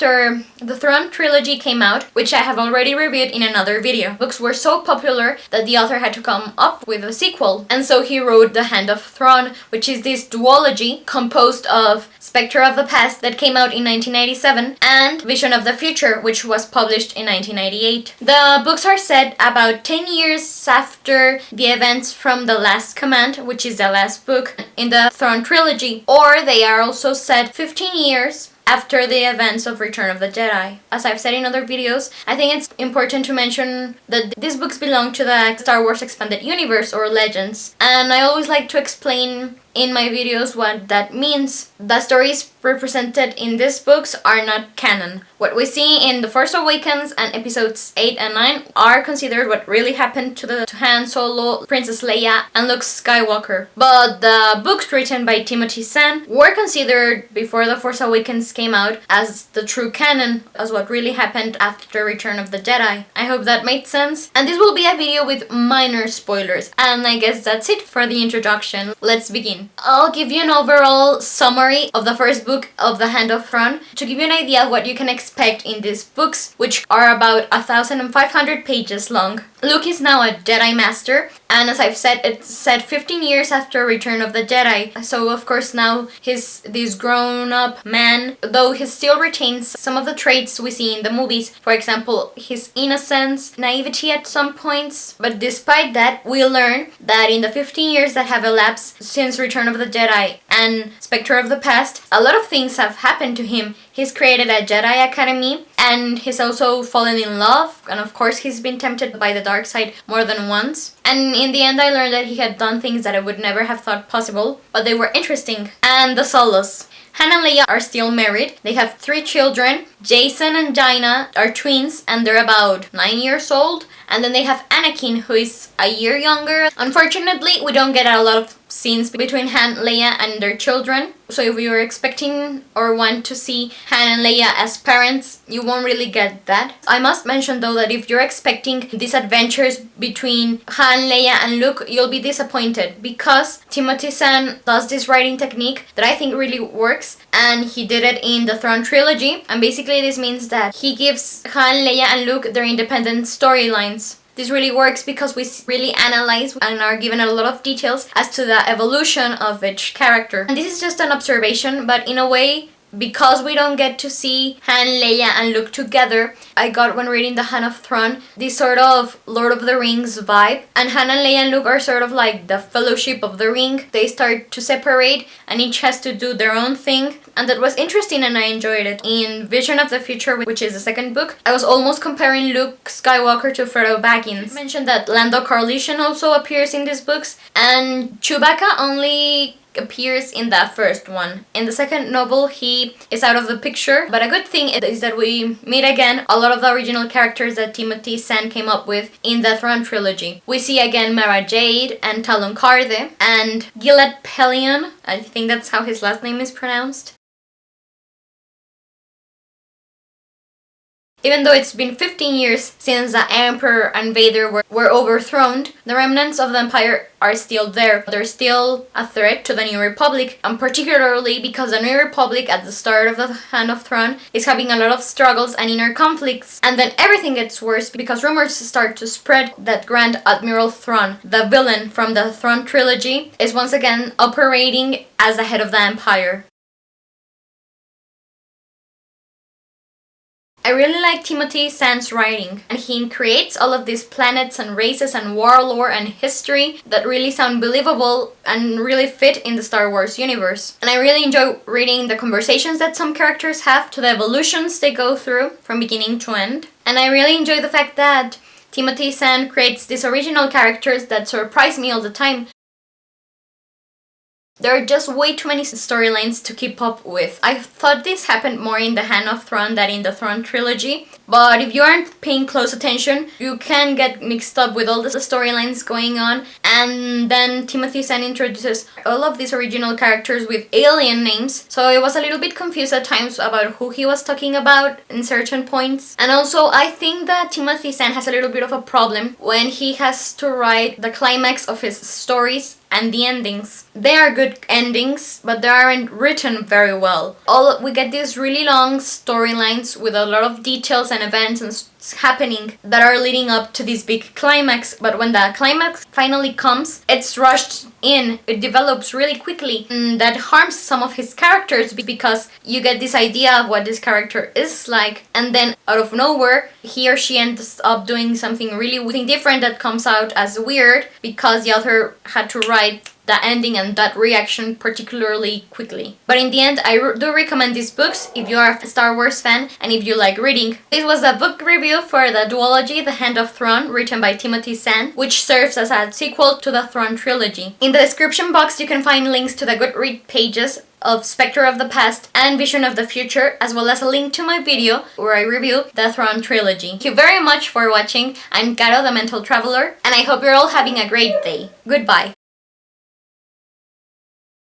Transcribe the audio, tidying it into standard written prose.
after the Thrawn Trilogy came out, which I have already reviewed in another video. Books were so popular that the author had to come up with a sequel, and so he wrote The Hand of Thrawn, which is this duology composed of Spectre of the Past that came out in 1997 and Vision of the Future, which was published in 1998. The books are set about 10 years after the events from The Last Command, which is the last book in the Thrawn Trilogy, or they are also set 15 years after the events of Return of the Jedi. As I've said in other videos, I think it's important to mention that these books belong to the Star Wars Expanded Universe or Legends, and I always like to explain in my videos what that means. The stories represented in these books are not canon. What we see in The Force Awakens and episodes 8 and 9 are considered what really happened to Han Solo, Princess Leia, and Luke Skywalker. But the books written by Timothy Zahn were considered before The Force Awakens came out as the true canon, as what really happened after Return of the Jedi. I hope that made sense. And this will be a video with minor spoilers. And I guess that's it for the introduction. Let's begin. I'll give you an overall summary of the first book of The Hand of Thrawn to give you an idea of what you can expect in these books, which are about 1,500 pages long. Luke is now a Jedi Master, and as I've said, it's set 15 years after Return of the Jedi. So of course now he's this grown-up man, though he still retains some of the traits we see in the movies. For example, his innocence, naivety at some points. But despite that, we learn that in the 15 years that have elapsed since Return of the Jedi and Spectre of the Past, a lot of things have happened to him. He's created a Jedi Academy, and he's also fallen in love, and of course he's been tempted by the dark side more than once. And in the end I learned that he had done things that I would never have thought possible, but they were interesting. And the Solos. Han and Leia are still married. They have 3 children. Jason and Jaina are twins, and they're about 9 years old. And then they have Anakin, who is a year younger. Unfortunately, we don't get a lot of scenes between Han, Leia, and their children. So if you were expecting or want to see Han and Leia as parents, you won't really get that. I must mention though that if you're expecting these adventures between Han, Leia, and Luke, you'll be disappointed, because Timothy Zahn does this writing technique that I think really works, and he did it in the Thrawn Trilogy. And basically this means that he gives Han, Leia, and Luke their independent storylines. This really works because we really analyze and are given a lot of details as to the evolution of each character. And this is just an observation, but in a way, because we don't get to see Han, Leia, and Luke together, I got when reading The Hand of Thrawn this sort of Lord of the Rings vibe. And Han and Leia and Luke are sort of like the Fellowship of the Ring. They start to separate and each has to do their own thing. And that was interesting and I enjoyed it. In Vision of the Future, which is the second book, I was almost comparing Luke Skywalker to Frodo Baggins. I mentioned that Lando Calrissian also appears in these books, and Chewbacca only appears in the first one. In the second novel, he is out of the picture, but a good thing is that we meet again a lot of the original characters that Timothy Zahn came up with in the Thrawn Trilogy. We see again Mara Jade and Talon Karrde and Gilad Pellaeon. I think that's how his last name is pronounced. Even though it's been 15 years since the Emperor and Vader were overthrown, the remnants of the Empire are still there. They're still a threat to the New Republic, and particularly because the New Republic at the start of the Hand of Thrawn is having a lot of struggles and inner conflicts, and then everything gets worse because rumors start to spread that Grand Admiral Thrawn, the villain from the Thrawn Trilogy, is once again operating as the head of the Empire. I really like Timothy Zahn's writing, and he creates all of these planets and races and war lore and history that really sound believable and really fit in the Star Wars universe. And I really enjoy reading the conversations that some characters have, to the evolutions they go through from beginning to end. And I really enjoy the fact that Timothy Zahn creates these original characters that surprise me all the time. There are just way too many storylines to keep up with. I thought this happened more in The Hand of Thrawn than in the Thrawn Trilogy, but if you aren't paying close attention, you can get mixed up with all the storylines going on. And then Timothy Zahn introduces all of these original characters with alien names, so it was a little bit confused at times about who he was talking about in certain points. And also, I think that Timothy Zahn has a little bit of a problem when he has to write the climax of his stories and the endings. They are good endings, but they aren't written very well. We get these really long storylines with a lot of details and events and happening that are leading up to this big climax, but when the climax finally comes, it's rushed in. It develops really quickly, and that harms some of his characters because you get this idea of what this character is like, and then out of nowhere, he or she ends up doing something really different that comes out as weird because the author had to write the ending and that reaction particularly quickly. But in the end, I do recommend these books if you are a Star Wars fan and if you like reading. This was a book review for the duology The Hand of Thrawn, written by Timothy Zahn, which serves as a sequel to the Thrawn Trilogy. In the description box, you can find links to the Goodreads pages of Spectre of the Past and Vision of the Future, as well as a link to my video where I review the Thrawn Trilogy. Thank you very much for watching. I'm Caro, the Mental Traveler, and I hope you're all having a great day. Goodbye.